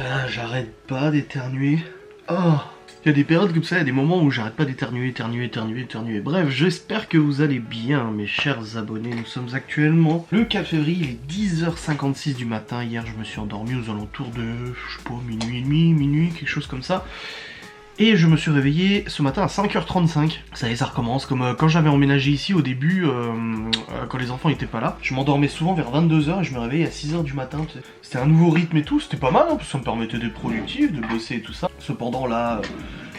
Putain, j'arrête pas d'éternuer. Oh, il y a des périodes comme ça, il y a des moments où j'arrête pas d'éternuer, éternuer. Bref, j'espère que vous allez bien, mes chers abonnés. Nous sommes actuellement le 4 février, il est 10h56 du matin. Hier, je me suis endormi aux alentours de, je sais pas, minuit et demi, minuit, quelque chose comme ça. Et je me suis réveillé ce matin à 5h35. Ça y est, ça recommence. Comme quand j'avais emménagé ici au début, quand les enfants étaient pas là, je m'endormais souvent vers 22h et je me réveillais à 6h du matin. C'était un nouveau rythme et tout, c'était pas mal, hein, parce que ça me permettait d'être productif, de bosser et tout ça. Cependant, là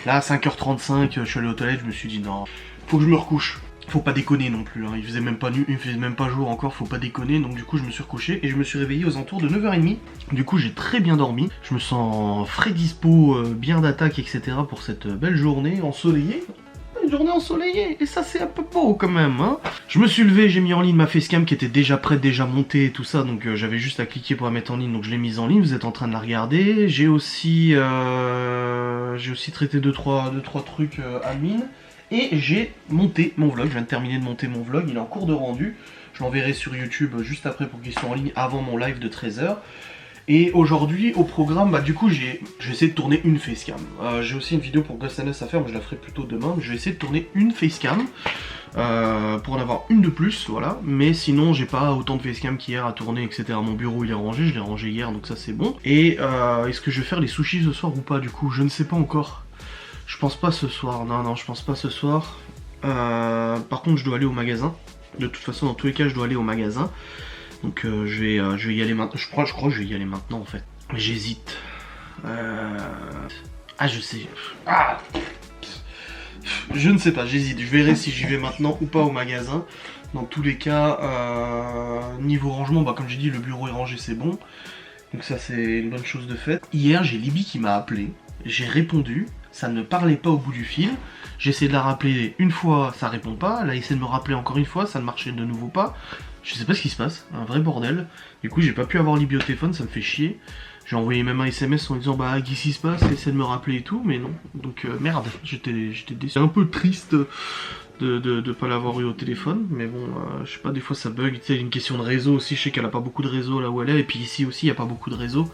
à 5h35, je suis allé aux toilettes, je me suis dit non, faut que je me recouche. Faut pas déconner non plus, hein. Il faisait même pas nuit, il faisait même pas jour encore, faut pas déconner. Donc du coup je me suis recouché et je me suis réveillé aux alentours de 9h30. Du coup j'ai très bien dormi, je me sens frais dispo, bien d'attaque, etc. pour cette belle journée ensoleillée. Une journée ensoleillée, et ça c'est un peu beau quand même, hein. Je me suis levé, j'ai mis en ligne ma facecam qui était déjà prête, déjà montée et tout ça, donc j'avais juste à cliquer pour la mettre en ligne, donc je l'ai mise en ligne, vous êtes en train de la regarder. J'ai aussi traité 2-3 trucs admin. Et j'ai monté mon vlog, je viens de terminer de monter mon vlog, il est en cours de rendu. Je l'enverrai sur YouTube juste après pour qu'il soit en ligne avant mon live de 13h. Et aujourd'hui, au programme, bah du coup, je vais essayer de tourner une facecam. J'ai aussi une vidéo pour Ghost and Us à faire, mais je la ferai plutôt demain. Je vais essayer de tourner une facecam pour en avoir une de plus, voilà. Mais sinon, j'ai pas autant de facecam qu'hier à tourner, etc. Mon bureau, il est rangé, je l'ai rangé hier, donc ça c'est bon. Et est-ce que je vais faire les sushis ce soir ou pas, du coup? Je ne sais pas encore. Je pense pas ce soir, non, je pense pas ce soir. Par contre, je dois aller au magasin. De toute façon, dans tous les cas, je dois aller au magasin. Donc je vais y aller maintenant. Je crois que je vais y aller maintenant en fait. J'hésite. Ah, je sais. Ah, je ne sais pas, j'hésite. Je verrai si j'y vais maintenant ou pas au magasin. Dans tous les cas, niveau rangement, bah comme j'ai dit, le bureau est rangé, c'est bon. Donc ça, c'est une bonne chose de faite. Hier, j'ai Libby qui m'a appelé. J'ai répondu. Ça ne parlait pas au bout du fil. J'ai essayé de la rappeler une fois, ça répond pas. Elle a essayé de me rappeler encore une fois, ça ne marchait de nouveau pas. Je sais pas ce qui se passe, un vrai bordel. Du coup, j'ai pas pu avoir Libby au téléphone, ça me fait chier. J'ai envoyé même un SMS en disant bah qu'est-ce qui se passe, essaie de me rappeler et tout, mais non. Donc merde, j'étais déçu. C'est un peu triste de pas l'avoir eu au téléphone, mais bon, je sais pas, des fois ça bug. Tu sais, une question de réseau aussi, je sais qu'elle a pas beaucoup de réseau là où elle est, et puis ici aussi il y a pas beaucoup de réseau.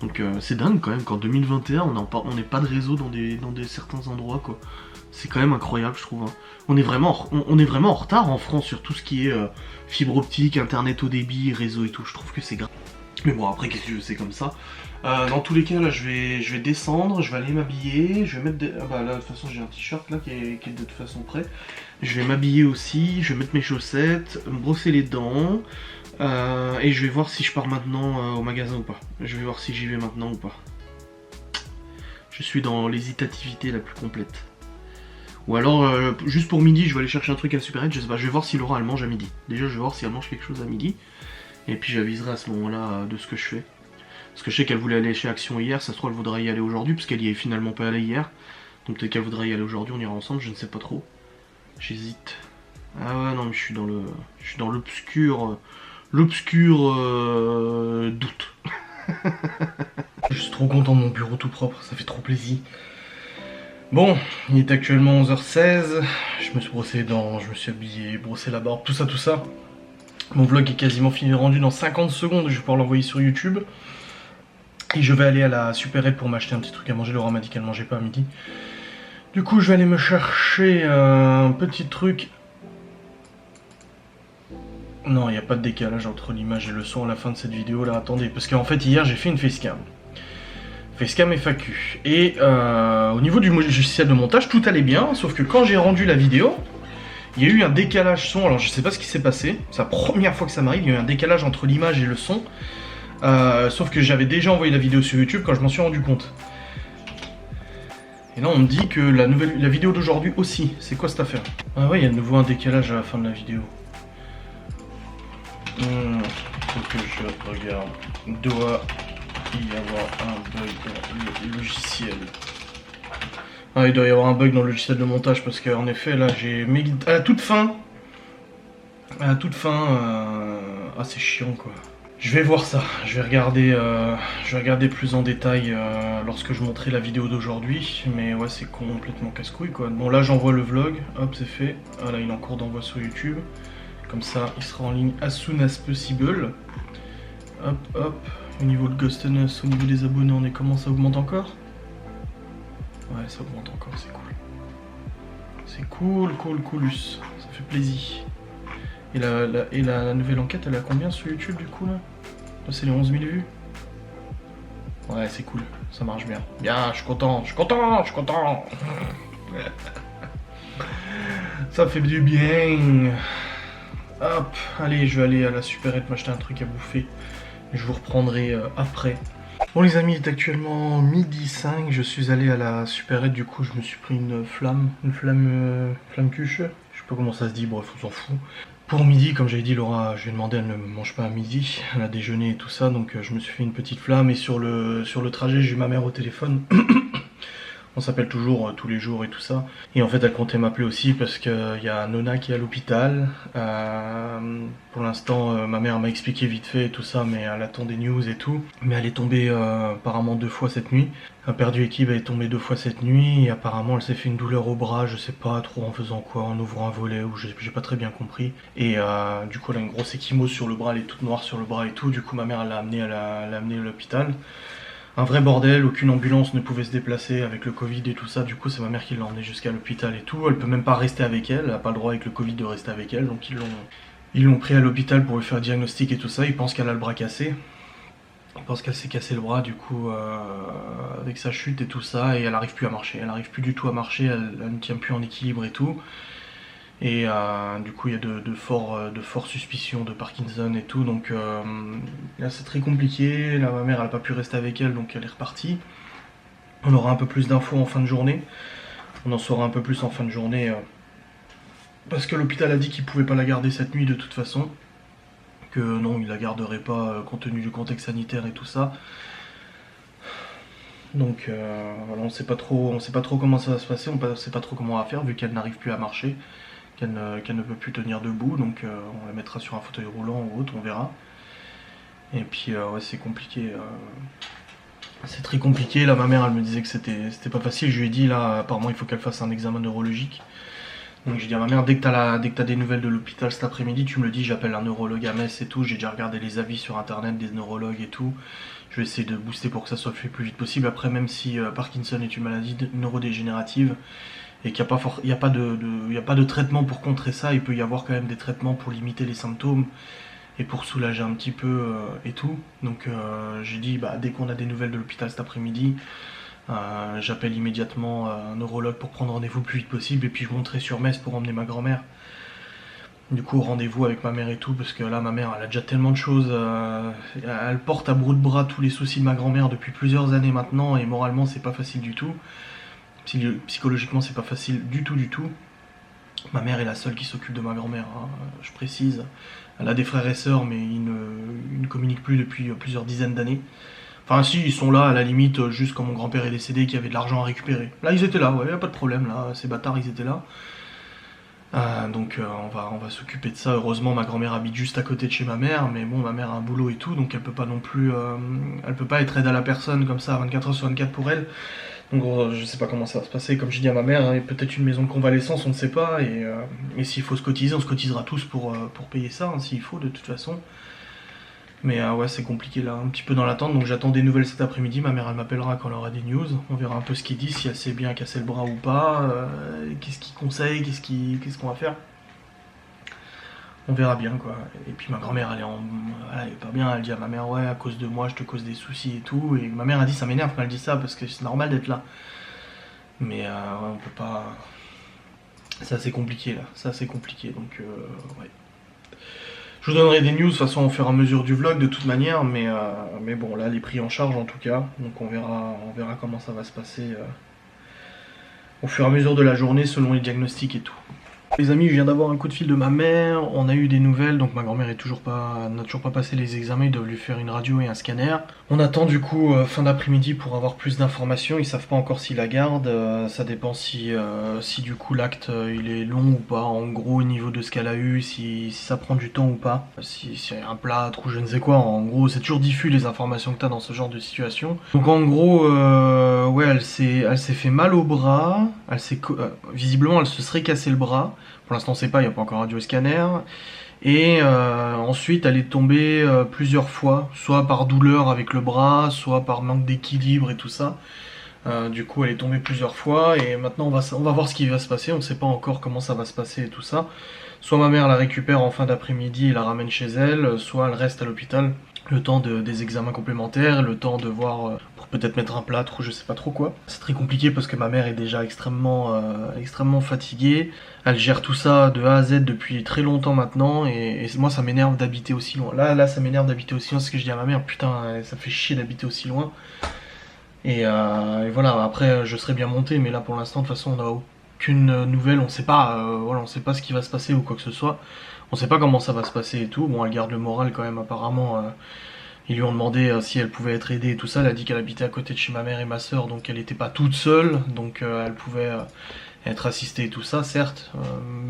Donc c'est dingue quand même qu'en 2021 on n'ait pas de réseau dans certains endroits quoi. C'est quand même incroyable je trouve, hein. On est vraiment en retard en France sur tout ce qui est fibre optique, internet haut débit, réseau et tout. Je trouve que c'est grave. Mais bon après qu'est-ce que je sais comme ça. Dans tous les cas là je vais descendre, je vais aller m'habiller, je vais mettre ah bah là de toute façon j'ai un t-shirt là qui est de toute façon prêt. Je vais m'habiller aussi, je vais mettre mes chaussettes, me brosser les dents. Et je vais voir si je pars maintenant au magasin ou pas. Je vais voir si j'y vais maintenant ou pas. Je suis dans l'hésitativité la plus complète. Ou alors, juste pour midi, je vais aller chercher un truc à la supérette, je sais pas, je vais voir si Laura elle mange à midi. Déjà, je vais voir si elle mange quelque chose à midi. Et puis j'aviserai à ce moment-là de ce que je fais. Parce que je sais qu'elle voulait aller chez Action hier, ça se trouve elle voudrait y aller aujourd'hui, parce qu'elle y est finalement pas allée hier. Donc peut-être qu'elle voudrait y aller aujourd'hui, on ira ensemble, je ne sais pas trop. J'hésite. Ah ouais, non, mais je suis dans l'obscur... L'obscur doute. Je suis trop content de mon bureau tout propre, ça fait trop plaisir. Bon, il est actuellement 11h16. Je me suis brossé les dents, je me suis habillé, brossé la barbe, tout ça. Mon vlog est quasiment fini, rendu dans 50 secondes, je vais pouvoir l'envoyer sur YouTube. Et je vais aller à la supérette pour m'acheter un petit truc à manger. Laura m'a dit qu'elle mangeait pas à midi. Du coup, je vais aller me chercher un petit truc. Non, il n'y a pas de décalage entre l'image et le son à la fin de cette vidéo là, attendez, parce qu'en fait hier j'ai fait une facecam. Facecam FAQ. Et au niveau du logiciel de montage, tout allait bien, sauf que quand j'ai rendu la vidéo, il y a eu un décalage son, alors je sais pas ce qui s'est passé, c'est la première fois que ça m'arrive, il y a eu un décalage entre l'image et le son, sauf que j'avais déjà envoyé la vidéo sur YouTube quand je m'en suis rendu compte. Et là on me dit que la vidéo d'aujourd'hui aussi, c'est quoi cette affaire? Ah ouais, il y a de nouveau un décalage à la fin de la vidéo. Faut que je regarde. Doit y avoir un bug dans le logiciel. Ah, il doit y avoir un bug dans le logiciel de montage parce qu'en effet là j'ai à la toute fin. Ah c'est chiant quoi. Je vais voir ça. Je vais regarder plus en détail lorsque je montrerai la vidéo d'aujourd'hui. Mais ouais, c'est complètement casse-couille quoi. Bon là j'envoie le vlog. Hop, c'est fait. Ah là il est en cours d'envoi sur YouTube. Comme ça, il sera en ligne as soon as possible. Hop, hop. Au niveau de Ghost and Us, au niveau des abonnés, on est comment? Ça augmente encore? Ouais, ça augmente encore, c'est cool. C'est coolus. Ça fait plaisir. Et la nouvelle enquête, elle a combien sur YouTube du coup là? Là c'est les 11 000 vues. Ouais, c'est cool, ça marche bien. Bien, je suis content. Ça fait du bien. Hop, allez, je vais aller à la supérette m'acheter un truc à bouffer. Je vous reprendrai après. Bon les amis, il est actuellement midi 5, je suis allé à la supérette, du coup je me suis pris une flamme cuche. Je sais pas comment ça se dit, bref on s'en fout. Pour midi, comme j'avais dit, Laura, je lui ai demandé, elle ne mange pas à midi, elle a déjeuné et tout ça, donc je me suis fait une petite flamme. Et sur le trajet, j'ai eu ma mère au téléphone. On s'appelle toujours tous les jours et tout ça. Et en fait, elle comptait m'appeler aussi parce qu'il y a Nona qui est à l'hôpital. Pour l'instant, ma mère m'a expliqué vite fait et tout ça, mais elle attend des news et tout. Mais elle est tombée apparemment 2 fois cette nuit. A perdu équipe, elle est tombée 2 fois cette nuit. Et apparemment, elle s'est fait une douleur au bras, je sais pas trop en faisant quoi, en ouvrant un volet ou j'ai pas très bien compris. Et du coup, elle a une grosse échymose sur le bras, elle est toute noire sur le bras et tout. Du coup, ma mère, elle l'a amenée à l'hôpital. Un vrai bordel, aucune ambulance ne pouvait se déplacer avec le Covid et tout ça, du coup c'est ma mère qui l'a emmenée jusqu'à l'hôpital et tout, elle peut même pas rester avec elle a pas le droit avec le Covid de rester avec elle, donc ils l'ont pris à l'hôpital pour lui faire le diagnostic et tout ça, ils pensent qu'elle a le bras cassé, ils pensent qu'elle s'est cassé le bras du coup avec sa chute et tout ça, et elle arrive plus à marcher, elle arrive plus du tout à marcher, elle ne tient plus en équilibre et tout. Et du coup il y a de fortes suspicions de Parkinson et tout, donc là c'est très compliqué. Là ma mère elle a pas pu rester avec elle, donc elle est repartie. On aura un peu plus d'infos en fin de journée, on en saura un peu plus en fin de journée, parce que l'hôpital a dit qu'il pouvait pas la garder cette nuit de toute façon, que non il la garderait pas compte tenu du contexte sanitaire et tout ça. Donc voilà, on sait pas trop comment ça va se passer, on sait pas trop comment on va faire vu qu'elle n'arrive plus à marcher. Qu'elle ne peut plus tenir debout, donc on la mettra sur un fauteuil roulant ou autre, on verra. Et puis ouais, c'est compliqué, c'est très compliqué. Là ma mère elle me disait que c'était pas facile, je lui ai dit là apparemment il faut qu'elle fasse un examen neurologique. Donc j'ai dit à ma mère, dès que t'as des nouvelles de l'hôpital cet après-midi, tu me le dis, j'appelle un neurologue à Metz et tout, j'ai déjà regardé les avis sur internet des neurologues et tout. Je vais essayer de booster pour que ça soit fait le plus vite possible. Après, même si Parkinson est une maladie neurodégénérative, et qu'il n'y a pas de traitement pour contrer ça, il peut y avoir quand même des traitements pour limiter les symptômes et pour soulager un petit peu et tout. Donc j'ai dit dès qu'on a des nouvelles de l'hôpital cet après-midi, j'appelle immédiatement un neurologue pour prendre rendez-vous le plus vite possible, et puis je monterai sur Metz pour emmener ma grand-mère. Du coup rendez-vous avec ma mère et tout, parce que là ma mère elle a déjà tellement de choses, elle porte à bout de bras tous les soucis de ma grand-mère depuis plusieurs années maintenant, et moralement c'est pas facile du tout. Psychologiquement c'est pas facile du tout. Ma mère est la seule qui s'occupe de ma grand-mère, hein, je précise. Elle a des frères et sœurs mais ils ne communiquent plus depuis plusieurs dizaines d'années. Enfin si, ils sont là à la limite juste quand mon grand-père est décédé, qu'il y avait de l'argent à récupérer. Là ils étaient là, ouais, y a pas de problème là, ces bâtards ils étaient là. Donc on va s'occuper de ça. Heureusement ma grand-mère habite juste à côté de chez ma mère, mais bon ma mère a un boulot et tout, donc elle peut pas non plus, elle peut pas être aide à la personne comme ça 24h/24 pour elle. Donc je sais pas comment ça va se passer, comme je dis à ma mère, hein, peut-être une maison de convalescence, on ne sait pas, et s'il faut se cotiser, on se cotisera tous pour payer ça, hein, s'il faut de toute façon. Mais ouais c'est compliqué là, un petit peu dans l'attente, donc j'attends des nouvelles cet après-midi, ma mère elle m'appellera quand elle aura des news, on verra un peu ce qu'il dit, si elle sait bien casser le bras ou pas, qu'est-ce qu'il conseille, qu'est-ce qu'on va faire. On verra bien quoi. Et puis ma grand-mère elle est pas bien, elle dit à ma mère ouais à cause de moi je te cause des soucis et tout, et ma mère a dit ça m'énerve quand elle dit ça parce que c'est normal d'être là. Mais ouais, on peut pas. C'est assez compliqué là, c'est assez compliqué donc ouais. Je vous donnerai des news de toute façon au fur et à mesure du vlog de toute manière, mais bon là les pris en charge en tout cas, donc on verra comment ça va se passer au fur et à mesure de la journée selon les diagnostics et tout. Les amis, je viens d'avoir un coup de fil de ma mère, on a eu des nouvelles, donc ma grand-mère n'a toujours pas passé les examens, ils doivent lui faire une radio et un scanner. On attend du coup fin d'après-midi pour avoir plus d'informations, ils savent pas encore s'ils la gardent, ça dépend si du coup l'acte il est long ou pas, en gros au niveau de ce qu'elle a eu, si ça prend du temps ou pas, si c'est un plâtre ou je ne sais quoi, en gros c'est toujours diffus les informations que t'as dans ce genre de situation. Donc en gros, ouais elle s'est fait mal au bras, visiblement elle se serait cassé le bras. Pour l'instant on sait pas, il n'y a pas encore radio scanner. Et ensuite elle est tombée plusieurs fois, soit par douleur avec le bras, soit par manque d'équilibre et tout ça. Du coup elle est tombée plusieurs fois et maintenant on va voir ce qui va se passer, on ne sait pas encore comment ça va se passer et tout ça. Soit ma mère la récupère en fin d'après-midi et la ramène chez elle, soit elle reste à l'hôpital. Le temps des examens complémentaires, le temps de voir pour peut-être mettre un plâtre ou je sais pas trop quoi. C'est très compliqué parce que ma mère est déjà extrêmement fatiguée. Elle gère tout ça de A à Z depuis très longtemps maintenant et moi ça m'énerve d'habiter aussi loin. Là ça m'énerve d'habiter aussi loin, c'est ce que je dis à ma mère, putain ça fait chier d'habiter aussi loin. Et voilà, après je serais bien monté, mais là pour l'instant de toute façon on n'a aucune nouvelle, on sait pas, voilà, on sait pas ce qui va se passer ou quoi que ce soit. On sait pas comment ça va se passer et tout. Bon, elle garde le moral quand même apparemment. Ils lui ont demandé si elle pouvait être aidée et tout ça. Elle a dit qu'elle habitait à côté de chez ma mère et ma soeur, donc elle n'était pas toute seule, donc elle pouvait être assistée et tout ça, certes.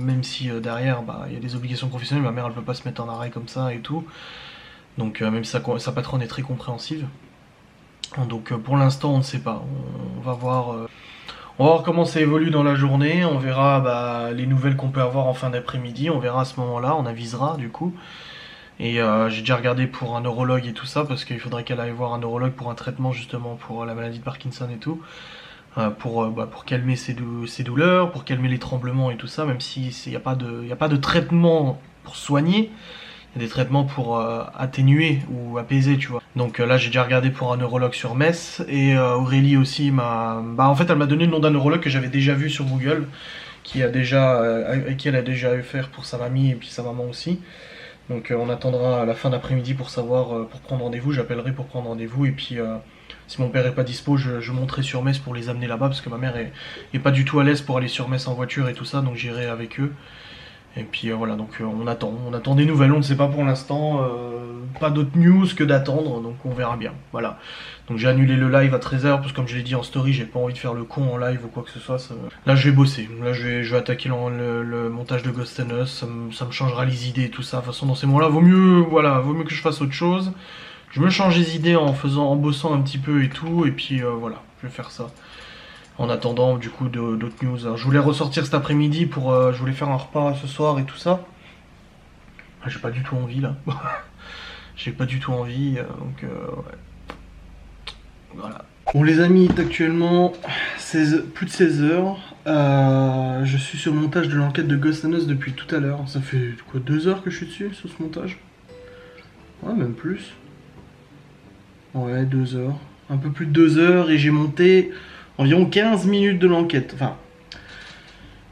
Même si derrière, bah, il y a des obligations professionnelles, ma mère elle peut pas se mettre en arrêt comme ça et tout. Donc même si sa patronne est très compréhensive. Donc pour l'instant on ne sait pas. On va voir. On va voir comment ça évolue dans la journée, on verra les nouvelles qu'on peut avoir en fin d'après-midi, on verra à ce moment-là, on avisera du coup. Et j'ai déjà regardé pour un neurologue et tout ça, parce qu'il faudrait qu'elle aille voir un neurologue pour un traitement justement pour la maladie de Parkinson et tout. Pour calmer ses douleurs, pour calmer les tremblements et tout ça, même s'il n'y a pas de traitement pour soigner. Il y a des traitements pour atténuer ou apaiser, tu vois. Donc là, j'ai déjà regardé pour un neurologue sur Metz. Et Aurélie aussi en fait, elle m'a donné le nom d'un neurologue que j'avais déjà vu sur Google, avec qui elle a déjà eu affaire pour sa mamie et puis sa maman aussi. Donc on attendra à la fin d'après-midi pour savoir, pour prendre rendez-vous. J'appellerai pour prendre rendez-vous. Et puis, si mon père est pas dispo, je monterai sur Metz pour les amener là-bas. Parce que ma mère est pas du tout à l'aise pour aller sur Metz en voiture et tout ça. Donc j'irai avec eux. Et puis voilà, donc on attend des nouvelles, on ne sait pas pour l'instant, pas d'autres news que d'attendre, donc on verra bien, voilà. Donc j'ai annulé le live à 13h, parce que comme je l'ai dit en story, j'ai pas envie de faire le con en live ou quoi que ce soit. Là je vais bosser, là je vais attaquer le montage de Ghost and Us, ça me changera les idées et tout ça. De toute façon dans ces moments-là, vaut mieux que je fasse autre chose. Je me change les idées en bossant un petit peu et tout, et puis voilà, je vais faire ça. En attendant du coup d'autres news. Alors, je voulais ressortir cet après-midi je voulais faire un repas ce soir et tout ça. J'ai pas du tout envie là. J'ai pas du tout envie, donc ouais. Voilà. Bon les amis, il est actuellement plus de 16h. Je suis sur le montage de l'enquête de Ghost and Us depuis tout à l'heure. Ça fait quoi, 2 heures que je suis dessus sur ce montage? Ouais, même plus. Ouais, 2 heures. Un peu plus de 2 heures et j'ai monté environ 15 minutes de l'enquête. Enfin,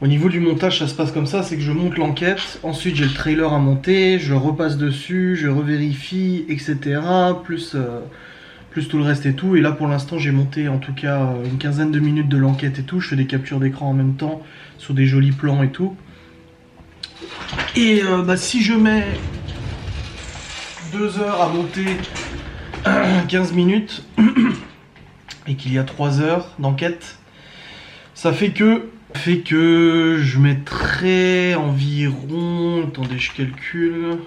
au niveau du montage, ça se passe comme ça, c'est que je monte l'enquête, ensuite j'ai le trailer à monter, je repasse dessus, je revérifie, etc. Plus tout le reste et tout. Et là, pour l'instant, j'ai monté en tout cas une quinzaine de minutes de l'enquête et tout. Je fais des captures d'écran en même temps, sur des jolis plans et tout. Et si je mets 2 heures à monter 15 minutes... et qu'il y a 3 heures d'enquête, ça fait que je mettrai environ, attendez je calcule,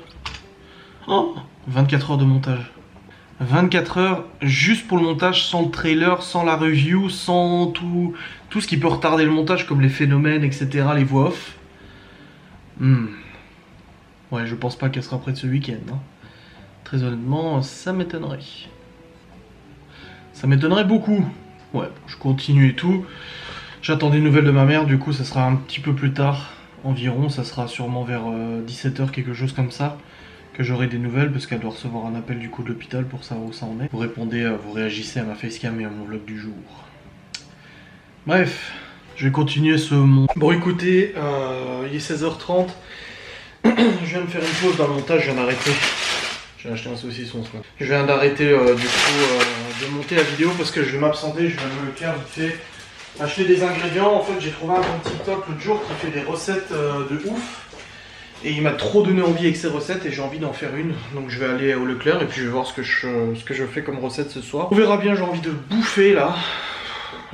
24 heures de montage. 24 heures juste pour le montage, sans le trailer, sans la review, sans tout ce qui peut retarder le montage comme les phénomènes, etc., les voix off. Ouais, je pense pas qu'elle sera prête ce week-end, hein. Très honnêtement, ça m'étonnerait. Ça m'étonnerait beaucoup. Ouais, je continue et tout. J'attends des nouvelles de ma mère, du coup ça sera un petit peu plus tard environ. Ça sera sûrement vers 17h, quelque chose comme ça, que j'aurai des nouvelles, parce qu'elle doit recevoir un appel du coup de l'hôpital pour savoir où ça en est. Vous répondez, vous réagissez à ma facecam et à mon vlog du jour. Bref, je vais continuer ce montage. Bon écoutez, il est 16h30. Je viens de faire une pause dans le montage, je viens d'arrêter. J'ai acheté un saucisson ce matin. Je viens d'arrêter de monter la vidéo parce que je vais m'absenter, je viens de le faire vite fait. Acheter des ingrédients, en fait j'ai trouvé un bon TikTok l'autre jour qui fait des recettes de ouf. Et il m'a trop donné envie avec ces recettes et j'ai envie d'en faire une. Donc je vais aller au Leclerc et puis je vais voir ce que je fais comme recette ce soir. On verra bien, j'ai envie de bouffer là.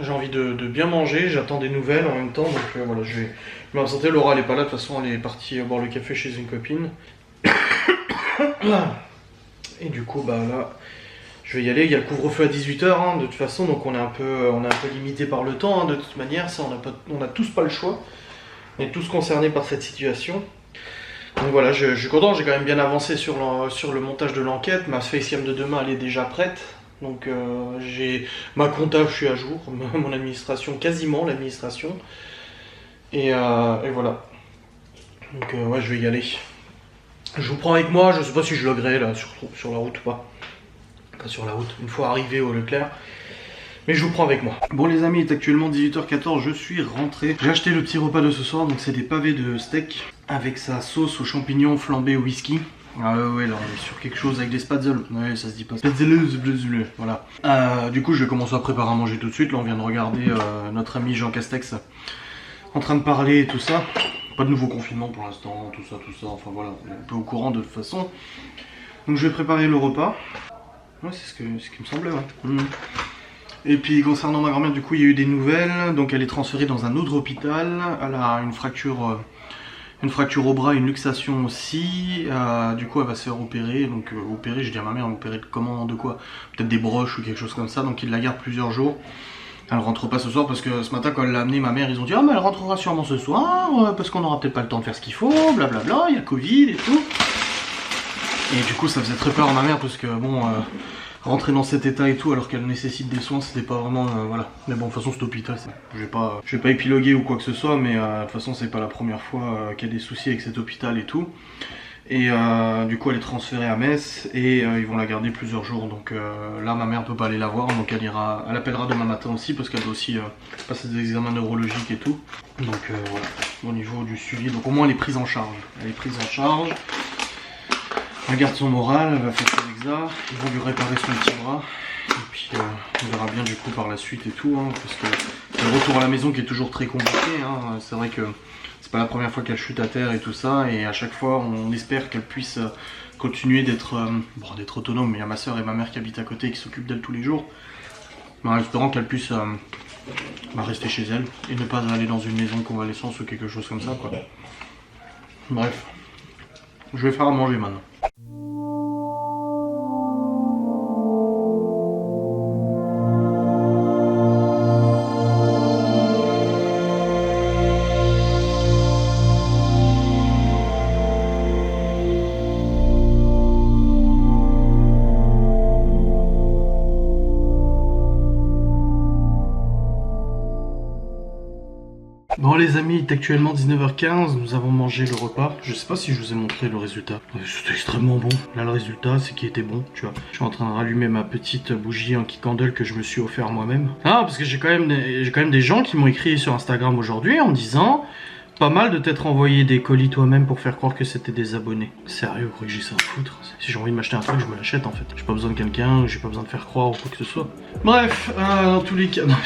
J'ai envie de bien manger, j'attends des nouvelles en même temps. Donc voilà, je vais m'absenter. Laura elle est pas là, de toute façon elle est partie boire le café chez une copine. Et du coup là je vais y aller, il y a le couvre-feu à 18h hein, de toute façon, donc on est un peu limité par le temps hein, de toute manière, ça on a tous pas le choix. On est tous concernés par cette situation. Donc voilà, je suis content, j'ai quand même bien avancé sur le montage de l'enquête. Ma facecam de demain, elle est déjà prête. Donc j'ai ma compta, je suis à jour, mon administration, quasiment l'administration. Et voilà. Donc ouais, je vais y aller. Je vous prends avec moi, je sais pas si je loguerai là sur la route ou pas. Pas sur la route, une fois arrivé au Leclerc. Mais je vous prends avec moi. Bon les amis, il est actuellement 18h14, je suis rentré. J'ai acheté le petit repas de ce soir, donc c'est des pavés de steak avec sa sauce aux champignons flambés au whisky. Ah ouais, là on est sur quelque chose avec des spatzels. Ouais, ça se dit pas. Spatzels, voilà. Du coup, je vais commencer à préparer à manger tout de suite. Là, on vient de regarder notre ami Jean Castex en train de parler et tout ça. Pas de nouveau confinement pour l'instant, tout ça. Enfin voilà, on est un peu au courant de toute façon. Donc je vais préparer le repas. Ouais, c'est ce qui me semblait, ouais. Et puis concernant ma grand-mère, du coup, il y a eu des nouvelles. Donc elle est transférée dans un autre hôpital. Elle a une fracture au bras, une luxation aussi. Du coup, elle va se faire opérer. Donc opérer, je dis à ma mère, opérer de comment, de quoi? Peut-être des broches ou quelque chose comme ça. Donc il la garde plusieurs jours. Elle rentre pas ce soir parce que ce matin, quand elle l'a amenée, ma mère, ils ont dit ah mais elle rentrera sûrement ce soir parce qu'on aura peut-être pas le temps de faire ce qu'il faut, blablabla. Il y a Covid et tout. Et du coup, ça faisait très peur à ma mère parce que bon. Rentrer dans cet état et tout alors qu'elle nécessite des soins, c'était pas vraiment voilà. Mais bon, de toute façon cet hôpital, je vais pas épiloguer ou quoi que ce soit, mais de toute façon c'est pas la première fois qu'il y a des soucis avec cet hôpital et tout. Et du coup elle est transférée à Metz et ils vont la garder plusieurs jours. Donc là ma mère peut pas aller la voir, donc elle appellera demain matin aussi parce qu'elle doit aussi passer des examens neurologiques et tout. Donc voilà, au niveau du suivi, donc au moins elle est prise en charge. Elle garde son moral, elle va faire ses examens, ils vont lui réparer son petit bras. Et puis on verra bien du coup par la suite et tout, hein, parce que c'est le retour à la maison qui est toujours très compliqué. Hein. C'est vrai que c'est pas la première fois qu'elle chute à terre et tout ça, et à chaque fois on espère qu'elle puisse continuer d'être autonome. Mais il y a ma soeur et ma mère qui habitent à côté et qui s'occupent d'elle tous les jours. Mais en espérant qu'elle puisse rester chez elle et ne pas aller dans une maison de convalescence ou quelque chose comme ça, quoi. Bref, je vais faire à manger maintenant. Bon les amis, il est actuellement 19h15, nous avons mangé le repas. Je sais pas si je vous ai montré le résultat. C'était extrêmement bon. Là le résultat c'est qu'il était bon, tu vois. Je suis en train de rallumer ma petite bougie anti-candle que je me suis offert moi-même. Ah parce que j'ai quand même des gens qui m'ont écrit sur Instagram aujourd'hui en me disant pas mal de t'être envoyé des colis toi-même pour faire croire que c'était des abonnés. Sérieux, vous croyez que j'ai ça à foutre? Si j'ai envie de m'acheter un truc, je me l'achète en fait. J'ai pas besoin de quelqu'un, j'ai pas besoin de faire croire ou quoi que ce soit. Bref, dans tous les cas... Non.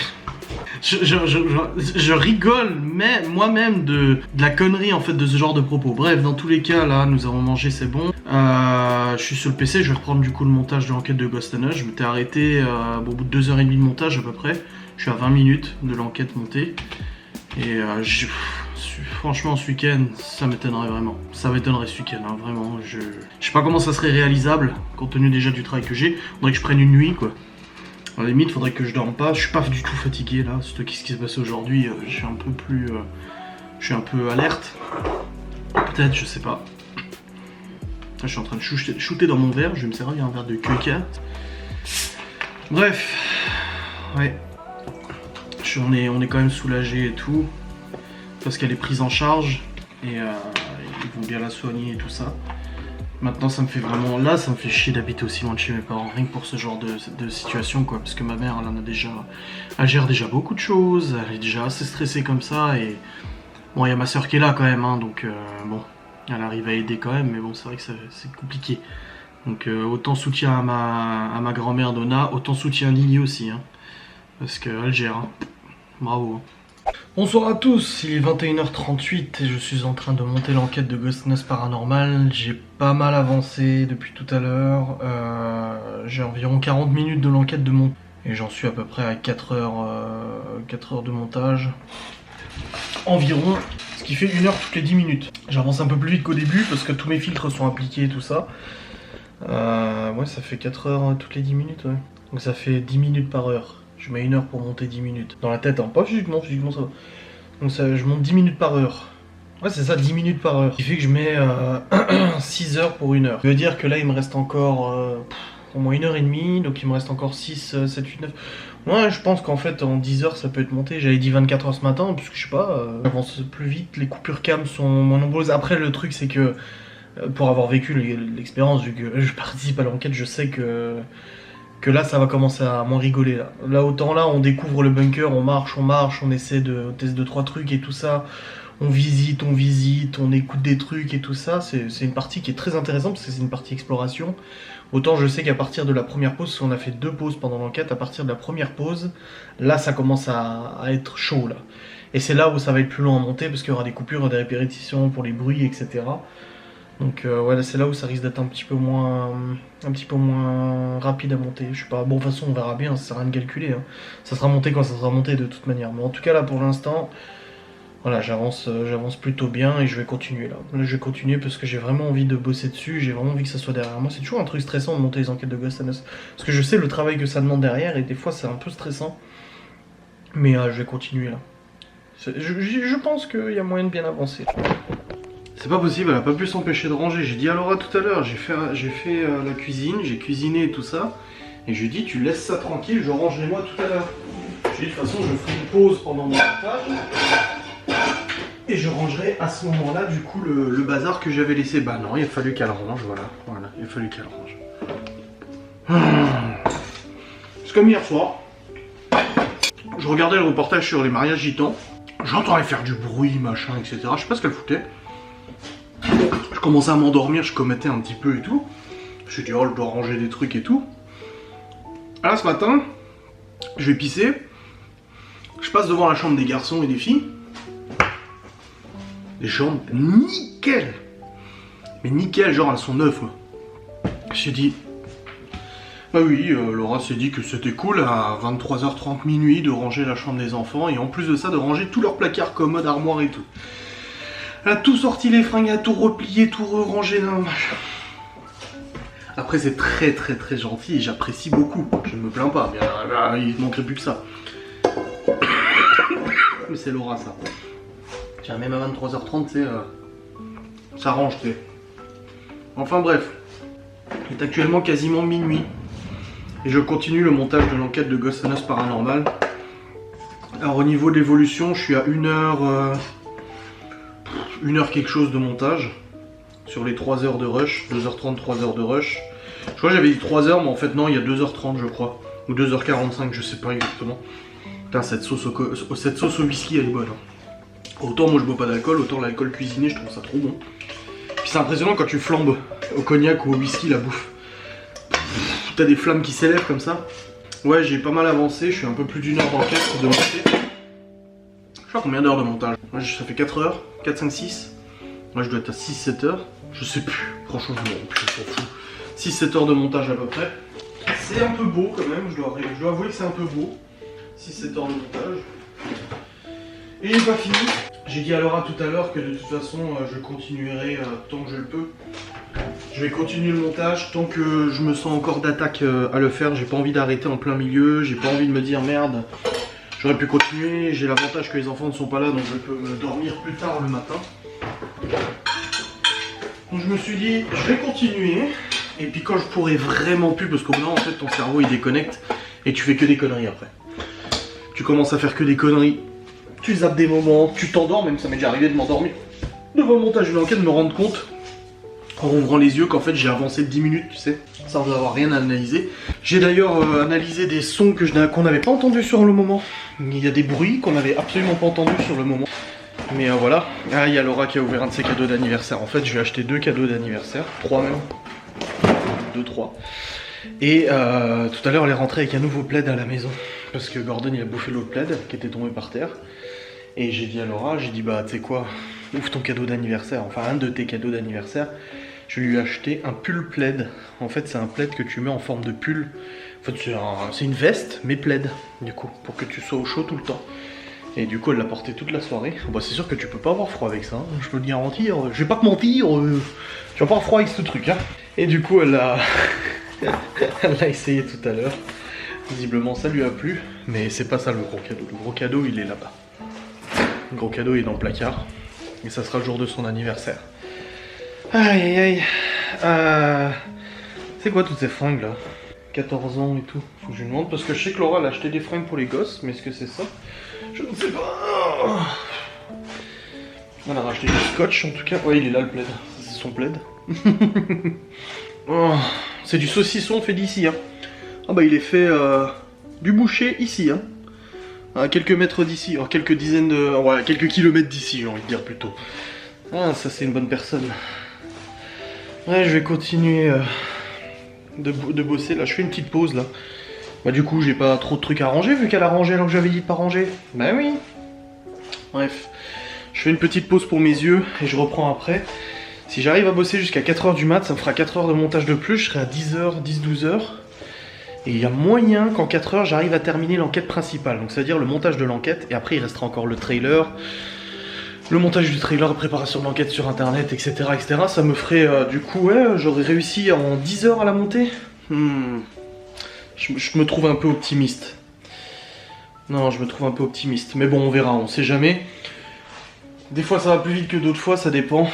Je rigole mais moi-même de la connerie en fait de ce genre de propos. Bref, dans tous les cas là nous avons mangé, c'est bon. Je suis sur le PC, je vais reprendre du coup le montage de l'enquête de Ghost and Us. Je m'étais arrêté au bout de 2h30 de montage à peu près. Je suis à 20 minutes de l'enquête montée. Et franchement ce week-end ça m'étonnerait vraiment. Ça m'étonnerait ce week-end, hein, vraiment. Je sais pas comment ça serait réalisable compte tenu déjà du travail que j'ai. Faudrait que je prenne une nuit quoi. À la limite, faudrait que je dorme pas. Je suis pas du tout fatigué là. C'est ce qui s'est passé aujourd'hui. Je suis un peu plus. Je suis un peu alerte. Peut-être, je sais pas. Là, je suis en train de shooter dans mon verre. Je vais me servir un verre de Coca. Bref. Ouais. On est quand même soulagé et tout. Parce qu'elle est prise en charge. Et ils vont bien la soigner et tout ça. Maintenant ça me fait vraiment, là ça me fait chier d'habiter aussi loin de chez mes parents, rien que pour ce genre de situation quoi, parce que ma mère elle gère déjà beaucoup de choses, elle est déjà assez stressée comme ça, et bon il y a ma soeur qui est là quand même, hein, donc bon, elle arrive à aider quand même, mais bon c'est vrai que c'est compliqué. Donc autant soutien à ma grand-mère Donna, autant soutien à Lily aussi, hein, parce qu'elle gère, hein. Bravo. Hein. Bonsoir à tous, il est 21h38 et je suis en train de monter l'enquête de Ghost and Us Paranormal. J'ai pas mal avancé depuis tout à l'heure, j'ai environ 40 minutes de l'enquête de montage et j'en suis à peu près à 4 heures de montage environ, ce qui fait 1 heure toutes les 10 minutes. J'avance un peu plus vite qu'au début parce que tous mes filtres sont appliqués et tout ça. Ouais, ça fait 4 heures toutes les 10 minutes, ouais. Donc ça fait 10 minutes par heure. Je mets 1 heure pour monter 10 minutes. Dans la tête, hein, pas physiquement ça va. Donc ça, je monte 10 minutes par heure. Ouais, c'est ça, 10 minutes par heure. Ce qui fait que je mets 6 heures pour 1 heure. Ça veut dire que là, il me reste encore au moins 1h30, donc il me reste encore 6, 7, 8, 9. Ouais, je pense qu'en fait, en 10 heures, ça peut être monté. J'avais dit 24 heures ce matin, parce que je sais pas, j'avance plus vite, les coupures cam sont moins nombreuses. Après, le truc, c'est que pour avoir vécu l'expérience, vu que je participe à l'enquête, je sais que là, ça va commencer à moins rigoler. Là, autant là, on découvre le bunker, on marche, on essaie de tester 2-3 trucs et tout ça. On visite, on écoute des trucs et tout ça. C'est une partie qui est très intéressante parce que c'est une partie exploration. Autant je sais qu'à partir de la première pause, parce qu'on a fait 2 pauses pendant l'enquête, à partir de la première pause, là ça commence à être chaud là. Et c'est là où ça va être plus long à monter parce qu'il y aura des coupures, des répétitions pour les bruits, etc. Donc ouais, c'est là où ça risque d'être un petit peu moins rapide à monter. Je sais pas, bon de toute façon on verra bien, ça sert à rien de calculer. Hein. Ça sera monté quand ça sera monté de toute manière. Mais en tout cas là pour l'instant, voilà, j'avance plutôt bien et je vais continuer là. Là, je vais continuer parce que j'ai vraiment envie de bosser dessus, j'ai vraiment envie que ça soit derrière moi. C'est toujours un truc stressant de monter les enquêtes de Ghost and Us. Parce que je sais le travail que ça demande derrière et des fois c'est un peu stressant. Mais je vais continuer là. Je pense qu'il y a moyen de bien avancer. C'est pas possible, elle a pas pu s'empêcher de ranger. J'ai dit à Laura tout à l'heure, j'ai fait la cuisine, j'ai cuisiné et tout ça. Et je lui ai dit, tu laisses ça tranquille, je rangerai moi tout à l'heure. Je lui ai dit, de toute façon, je ferai une pause pendant mon montage. Et je rangerai à ce moment-là, du coup, le bazar que j'avais laissé. Bah non, il a fallu qu'elle range, voilà. Voilà, il a fallu qu'elle range. C'est comme hier soir. Je regardais le reportage sur les mariages gitans. J'entendais faire du bruit, machin, etc. Je sais pas ce qu'elle foutait. Je commençais à m'endormir, je commettais un petit peu et tout. Je me suis dit, oh, je dois ranger des trucs et tout. Là, ce matin, je vais pisser. Je passe devant la chambre des garçons et des filles. Les chambres, nickel. Mais nickel, genre elles sont neuves. J'ai dit, bah oui, Laura s'est dit que c'était cool à 23h30 minuit de ranger la chambre des enfants et en plus de ça de ranger tous leurs placards, commodes, armoires et tout. Elle a tout sorti les fringues, elle a tout replié, tout rangé dans le machin. Après c'est très très très gentil et j'apprécie beaucoup, je ne me plains pas, bien, il ne manquerait plus que ça. Mais c'est Laura ça. Tiens, même à 23h30, tu sais, ça range, tu sais. Enfin bref, il est actuellement quasiment minuit. Et je continue le montage de l'enquête de Ghost and Us Paranormal. Alors au niveau de l'évolution, je suis à 1h quelque chose de montage. Sur les 3 heures de rush, 2h30, 3 heures de rush. Je crois que j'avais dit 3 heures, mais en fait non, il y a 2h30 je crois. Ou 2h45, je sais pas exactement. Putain, cette sauce au whisky elle est bonne. Hein. Autant moi je bois pas d'alcool, autant l'alcool cuisiné je trouve ça trop bon. Puis c'est impressionnant quand tu flambes au cognac ou au whisky la bouffe. T'as des flammes qui s'élèvent comme ça. Ouais, j'ai pas mal avancé, je suis un peu plus d'1 heure d'enquête de monter. Je sais pas combien d'heures de montage. Moi ça fait 4 heures, 4, 5, 6. Moi je dois être à 6-7 heures. Je sais plus, franchement je m'en fous. 6-7 heures de montage à peu près. C'est un peu beau quand même, je dois avouer que c'est un peu beau. 6-7 heures de montage. Et j'ai pas fini. J'ai dit à Laura tout à l'heure que de toute façon je continuerai tant que je le peux. Je vais continuer le montage tant que je me sens encore d'attaque à le faire. J'ai pas envie d'arrêter en plein milieu, j'ai pas envie de me dire merde, j'aurais pu continuer. J'ai l'avantage que les enfants ne sont pas là donc je peux me dormir plus tard le matin. Donc je me suis dit je vais continuer. Et puis quand je pourrai vraiment plus, parce qu'au bout d'un moment en fait ton cerveau il déconnecte et tu fais que des conneries après. Tu commences à faire que des conneries. Tu zappes des moments, tu t'endors, même ça m'est déjà arrivé de m'endormir devant le montage d'une enquête, de me rendre compte en ouvrant les yeux qu'en fait j'ai avancé de 10 minutes, tu sais, sans avoir rien à analyser. J'ai d'ailleurs analysé des sons qu'on n'avait pas entendus sur le moment. Il y a des bruits qu'on n'avait absolument pas entendus sur le moment. Mais voilà, ah, il y a Laura qui a ouvert un de ses cadeaux d'anniversaire. En fait, je lui ai acheté 2 cadeaux d'anniversaire, 3 même. 2, 3. Et tout à l'heure, elle est rentrée avec un nouveau plaid à la maison. Parce que Gordon, il a bouffé l'autre plaid qui était tombé par terre. Et j'ai dit à Laura, j'ai dit bah tu sais quoi, ouvre ton cadeau d'anniversaire, enfin un de tes cadeaux d'anniversaire. Je lui ai acheté un pull plaid. En fait c'est un plaid que tu mets en forme de pull. En fait c'est une veste mais plaid du coup, pour que tu sois au chaud tout le temps. Et du coup elle l'a porté toute la soirée. Bah c'est sûr que tu peux pas avoir froid avec ça, hein. Je peux te garantir, je vais pas te mentir, tu vas pas avoir froid avec ce truc hein. Et du coup elle a elle l'a essayé tout à l'heure. Visiblement ça lui a plu, mais c'est pas ça le gros cadeau. Le gros cadeau il est là-bas. Le gros cadeau il est dans le placard. Et ça sera le jour de son anniversaire. Aïe aïe aïe. C'est quoi toutes ces fringues là? 14 ans et tout. Faut que je lui demande parce que je sais que Laura elle a acheté des fringues pour les gosses, mais est-ce que c'est ça? Je ne sais pas. Elle a racheté du scotch en tout cas. Ouais, il est là le plaid. C'est son plaid. Oh, c'est du saucisson fait d'ici. Hein. Ah bah il est fait du boucher ici. Hein. À quelques mètres d'ici. Alors quelques dizaines de... Ouais, quelques kilomètres d'ici j'ai envie de dire plutôt. Ah ça c'est une bonne personne. Ouais je vais continuer de bosser. Là je fais une petite pause là. Bah du coup j'ai pas trop de trucs à ranger vu qu'elle a rangé alors que j'avais dit de pas ranger. Bah oui. Bref. Je fais une petite pause pour mes yeux et je reprends après. Si j'arrive à bosser jusqu'à 4h du mat, ça me fera 4 heures de montage de plus, je serai à 10h, 10-12h. Et il y a moyen qu'en 4 heures, j'arrive à terminer l'enquête principale. Donc c'est-à-dire le montage de l'enquête, et après il restera encore le trailer, le montage du trailer, la préparation de l'enquête sur internet, etc. etc. Ça me ferait, du coup, ouais, j'aurais réussi en 10 heures à la monter. Je me trouve un peu optimiste. Non, je me trouve un peu optimiste. Mais bon, on verra, on sait jamais. Des fois ça va plus vite que d'autres fois, ça dépend.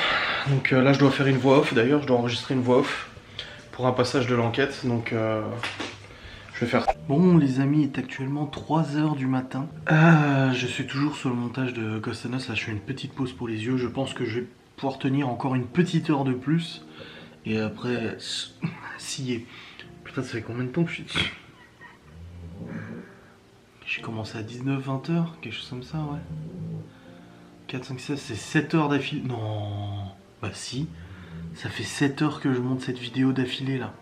Donc là je dois faire une voix off d'ailleurs, je dois enregistrer une voix off pour un passage de l'enquête, donc je vais faire ça. Bon les amis, il est actuellement 3h du matin. Je suis toujours sur le montage de Ghost and Us, là je fais une petite pause pour les yeux, je pense que je vais pouvoir tenir encore une petite heure de plus. Et après, scier. Putain ça fait combien de temps que je suis dessus? J'ai commencé à 19-20h, quelque chose comme ça ouais. 4, 5, 16, c'est 7 heures d'affilée. Non, bah si. Ça fait 7 heures que je monte cette vidéo d'affilée là.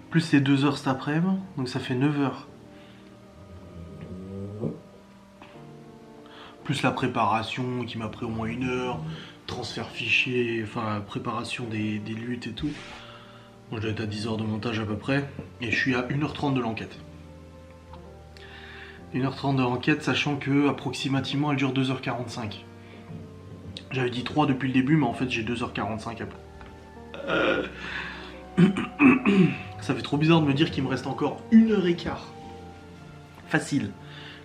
Plus c'est 2 heures cet après-midi, donc ça fait 9 heures. Plus la préparation qui m'a pris au moins 1 heure. Transfert fichier, enfin préparation des luttes et tout. Bon, je dois être à 10 heures de montage à peu près. Et je suis à 1h30 de l'enquête. 1h30 de l'enquête, sachant que approximativement elle dure 2h45. J'avais dit 3 depuis le début, mais en fait j'ai 2h45 après. Ça fait trop bizarre de me dire qu'il me reste encore 1h15. Facile.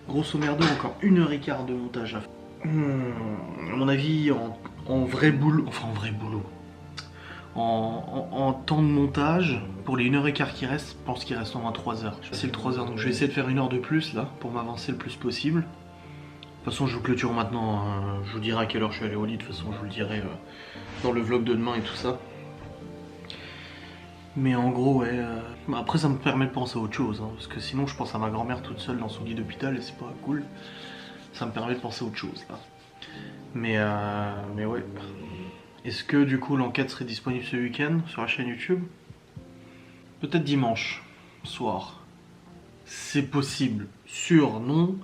Grosso merdo, encore 1h15 de montage à faire. À mon avis, en vrai boulot, enfin en vrai boulot, en temps de montage, pour les 1h15 qui restent, je pense qu'il reste au moins 3 heures. C'est le 3 heures, donc je vais essayer de faire 1 heure de plus là, pour m'avancer le plus possible. De toute façon, je vous clôture maintenant, hein. Je vous dirai à quelle heure je suis allé au lit, de toute façon, je vous le dirai dans le vlog de demain et tout ça. Mais en gros, ouais, après ça me permet de penser à autre chose, hein, parce que sinon je pense à ma grand-mère toute seule dans son lit d'hôpital et c'est pas cool. Ça me permet de penser à autre chose, là. Mais ouais. Est-ce que du coup l'enquête serait disponible ce week-end sur la chaîne YouTube? Peut-être dimanche soir. C'est possible. Sûr, non.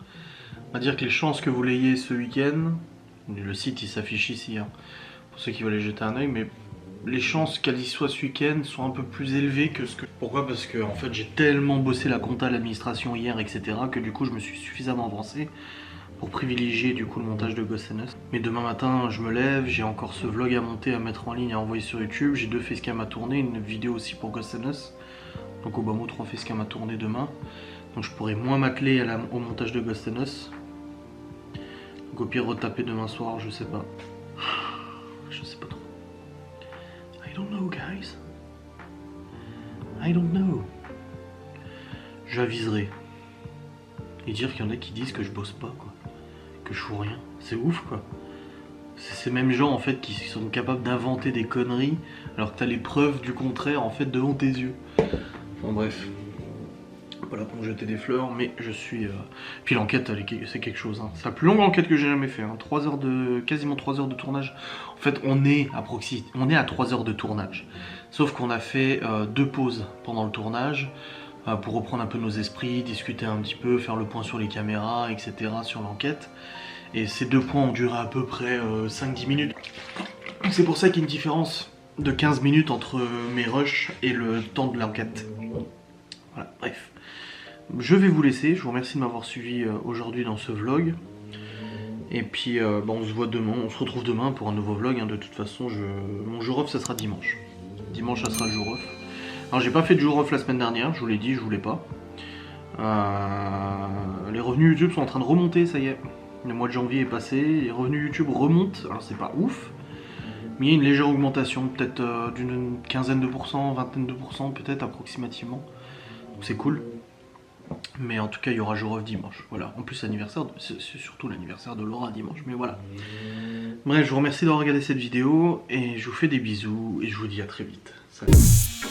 On va dire que les chances que vous l'ayez ce week-end, le site il s'affiche ici, hein, pour ceux qui veulent aller jeter un oeil, mais les chances qu'elle y soit ce week-end sont un peu plus élevées que ce que... Pourquoi? Parce que en fait j'ai tellement bossé la compta, l'administration hier, etc. que du coup je me suis suffisamment avancé pour privilégier du coup le montage de Ghost and Us. Mais demain matin je me lève, j'ai encore ce vlog à monter, à mettre en ligne, à envoyer sur YouTube, j'ai 2 facecam à tourner, une vidéo aussi pour Ghost and Us. Donc au bas mot 3 facecam à tourner demain. Donc je pourrais moins m'atteler au montage de Ghost and Us. Donc au pire retaper demain soir, je sais pas. Je sais pas trop. I don't know guys. I don't know. J'aviserai. Et dire qu'il y en a qui disent que je bosse pas quoi. Que je fous rien. C'est ouf quoi. C'est ces mêmes gens en fait qui sont capables d'inventer des conneries alors que t'as les preuves du contraire en fait devant tes yeux. Enfin bref. Pas là pour me jeter des fleurs, mais je suis... Puis l'enquête, c'est quelque chose. Hein. C'est la plus longue enquête que j'ai jamais fait. Hein. 3 heures de... Quasiment 3 heures de tournage. En fait, on est à 3 heures de tournage. Sauf qu'on a fait 2 pauses pendant le tournage pour reprendre un peu nos esprits, discuter un petit peu, faire le point sur les caméras, etc. sur l'enquête. Et ces 2 points ont duré à peu près 5-10 minutes. C'est pour ça qu'il y a une différence de 15 minutes entre mes rushs et le temps de l'enquête. Voilà, bref. Je vais vous laisser, je vous remercie de m'avoir suivi aujourd'hui dans ce vlog. Et puis on se voit demain, on se retrouve demain pour un nouveau vlog. Hein. De toute façon, mon jour off ça sera dimanche. Dimanche ça sera le jour off. Alors j'ai pas fait de jour off la semaine dernière, je vous l'ai dit, je voulais pas. Les revenus YouTube sont en train de remonter, ça y est. Le mois de janvier est passé, les revenus YouTube remontent, alors c'est pas ouf, mais il y a une légère augmentation, peut-être d'une quinzaine de pourcents, vingtaine de pourcents peut-être approximativement. Donc c'est cool. Mais en tout cas il y aura Jour Off dimanche, voilà. En plus l'anniversaire, c'est surtout l'anniversaire de Laura dimanche, mais voilà. Bref, je vous remercie d'avoir regardé cette vidéo, et je vous fais des bisous, et je vous dis à très vite. Salut.